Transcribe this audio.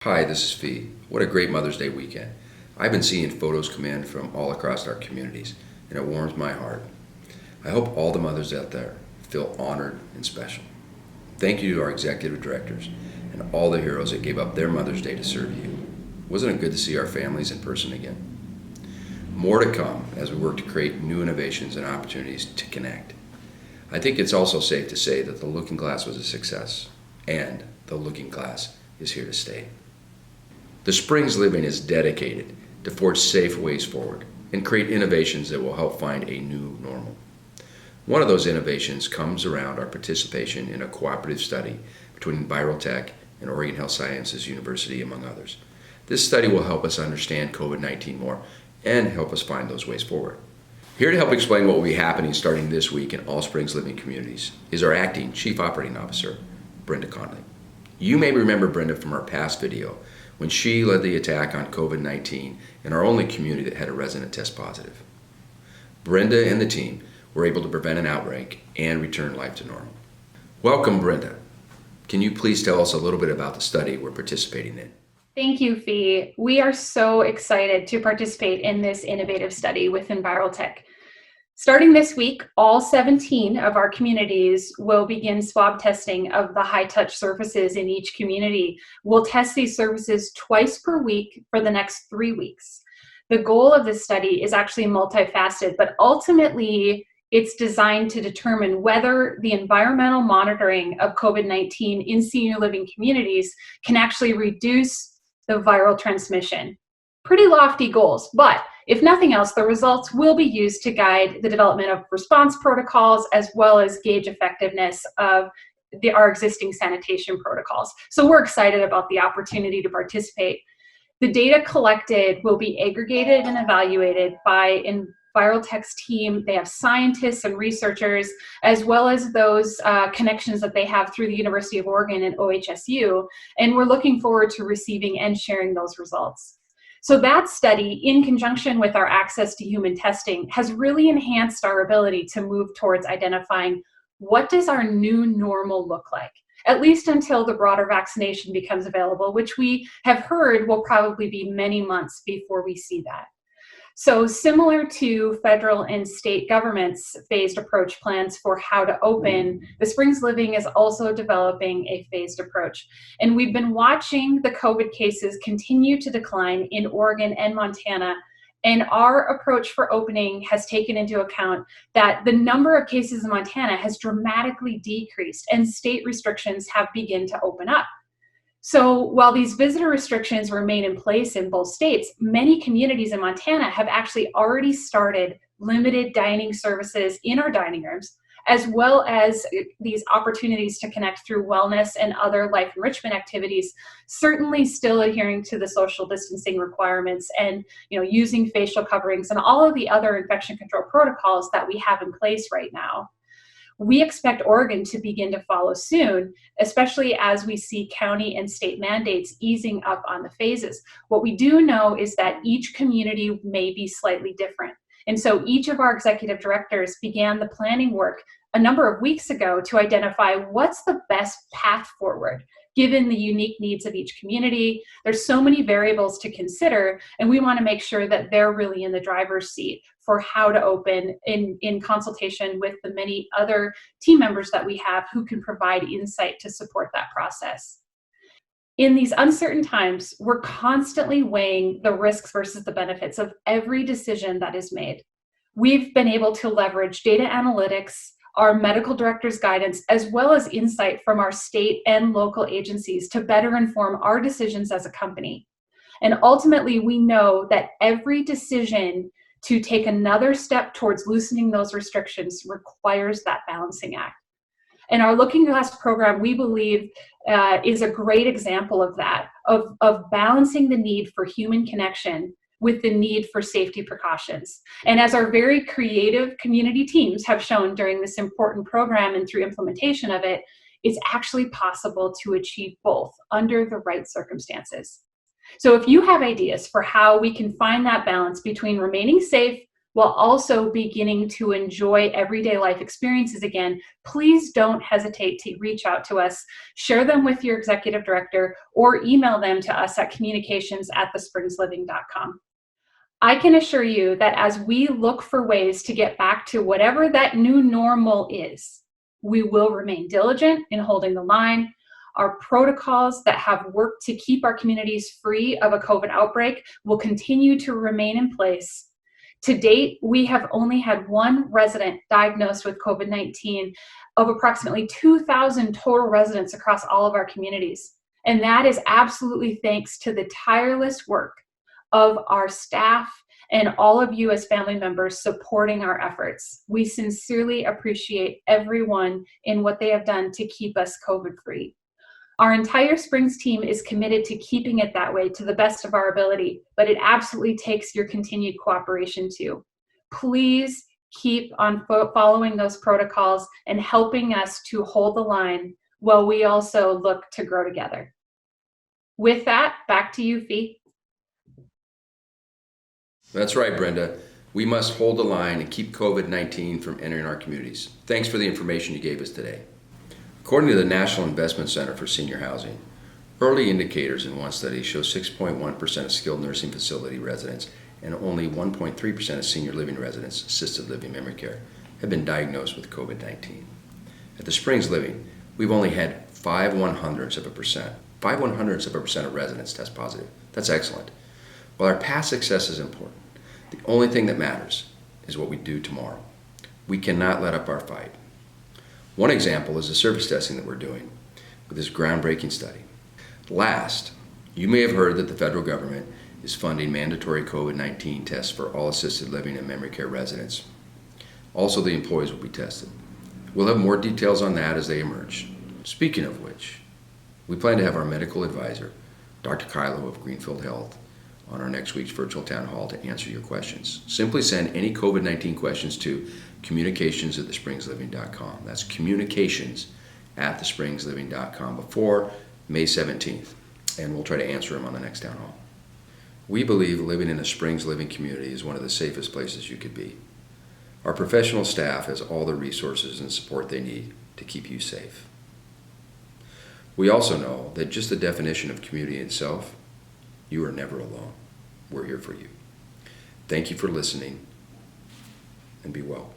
Hi, this is Fee. What a great Mother's Day weekend. I've been seeing photos come in from all across our communities, and it warms my heart. I hope all the mothers out there feel honored and special. Thank you to our executive directors and all the heroes that gave up their Mother's Day to serve you. Wasn't it good to see our families in person again? More to come as we work to create new innovations and opportunities to connect. I think it's also safe to say that the Looking Glass was a success, and the Looking Glass is here to stay. The Springs Living is dedicated to forge safe ways forward and create innovations that will help find a new normal. One of those innovations comes around our participation in a cooperative study between EnviroTech and Oregon Health Sciences University, among others. This study will help us understand COVID-19 more and help us find those ways forward. Here to help explain what will be happening starting this week in all Springs Living communities is our acting Chief Operating Officer, Brenda Connelley. You may remember Brenda from our past video when she led the attack on COVID-19 in our only community that had a resident test positive. Brenda and the team were able to prevent an outbreak and return life to normal. Welcome, Brenda. Can you please tell us a little bit about the study we're participating in? Thank you, Fee. We are so excited to participate in this innovative study with EnviroTech. Starting this week, all 17 of our communities will begin swab testing of the high-touch surfaces in each community. We'll test these surfaces twice per week for the next 3 weeks. The goal of this study is actually multifaceted, but ultimately it's designed to determine whether the environmental monitoring of COVID-19 in senior living communities can actually reduce the viral transmission. Pretty lofty goals, but if nothing else, the results will be used to guide the development of response protocols as well as gauge effectiveness of our existing sanitation protocols. So we're excited about the opportunity to participate. The data collected will be aggregated and evaluated by EnviroTech's team. They have scientists and researchers, as well as those connections that they have through the University of Oregon and OHSU, and we're looking forward to receiving and sharing those results. So that study, in conjunction with our access to human testing, has really enhanced our ability to move towards identifying what does our new normal look like, at least until the broader vaccination becomes available, which we have heard will probably be many months before we see that. So similar to federal and state governments' phased approach plans for how to open, the Springs Living is also developing a phased approach. And we've been watching the COVID cases continue to decline in Oregon and Montana. And our approach for opening has taken into account that the number of cases in Montana has dramatically decreased and state restrictions have begun to open up. So while these visitor restrictions remain in place in both states, many communities in Montana have actually already started limited dining services in our dining rooms, as well as these opportunities to connect through wellness and other life enrichment activities, certainly still adhering to the social distancing requirements and using facial coverings and all of the other infection control protocols that we have in place right now. We expect Oregon to begin to follow soon, especially as we see county and state mandates easing up on the phases. What we do know is that each community may be slightly different. And so each of our executive directors began the planning work a number of weeks ago to identify what's the best path forward, given the unique needs of each community. There's so many variables to consider, and we want to make sure that they're really in the driver's seat for how to open in consultation with the many other team members that we have who can provide insight to support that process. In these uncertain times, we're constantly weighing the risks versus the benefits of every decision that is made. We've been able to leverage data analytics, our medical director's guidance, as well as insight from our state and local agencies to better inform our decisions as a company. And ultimately, we know that every decision to take another step towards loosening those restrictions requires that balancing act. And our Looking Glass program, we believe, is a great example of that, of balancing the need for human connection with the need for safety precautions. And as our very creative community teams have shown during this important program and through implementation of it, it's actually possible to achieve both under the right circumstances. So if you have ideas for how we can find that balance between remaining safe while also beginning to enjoy everyday life experiences again, please don't hesitate to reach out to us, share them with your executive director, or email them to us at communications@thespringsliving.com. I can assure you that as we look for ways to get back to whatever that new normal is, we will remain diligent in holding the line. Our protocols that have worked to keep our communities free of a COVID outbreak will continue to remain in place. To date, we have only had one resident diagnosed with COVID-19 of approximately 2,000 total residents across all of our communities. And that is absolutely thanks to the tireless work of our staff and all of you as family members supporting our efforts. We sincerely appreciate everyone in what they have done to keep us COVID-free. Our entire Springs team is committed to keeping it that way to the best of our ability, but it absolutely takes your continued cooperation too. Please keep on following those protocols and helping us to hold the line while we also look to grow together. With that, back to you, Fee. That's right, Brenda. We must hold the line and keep COVID-19 from entering our communities. Thanks for the information you gave us today. According to the National Investment Center for Senior Housing, early indicators in one study show 6.1% of skilled nursing facility residents and only 1.3% of senior living residents, assisted living memory care, have been diagnosed with COVID-19. At the Springs Living, we've only had 0.05% of residents test positive. That's excellent. While our past success is important, the only thing that matters is what we do tomorrow. We cannot let up our fight. One example is the surface testing that we're doing with this groundbreaking study. Last, you may have heard that the federal government is funding mandatory COVID-19 tests for all assisted living and memory care residents. Also, the employees will be tested. We'll have more details on that as they emerge. Speaking of which, we plan to have our medical advisor, Dr. Kylo of Greenfield Health, on our next week's virtual town hall to answer your questions. Simply send any COVID-19 questions to communications@thespringsliving.com. That's communications@thespringsliving.com before May 17th, and we'll try to answer them on the next town hall. We believe living in a Springs Living community is one of the safest places you could be. Our professional staff has all the resources and support they need to keep you safe. We also know that just the definition of community itself, you are never alone. We're here for you. Thank you for listening, and be well.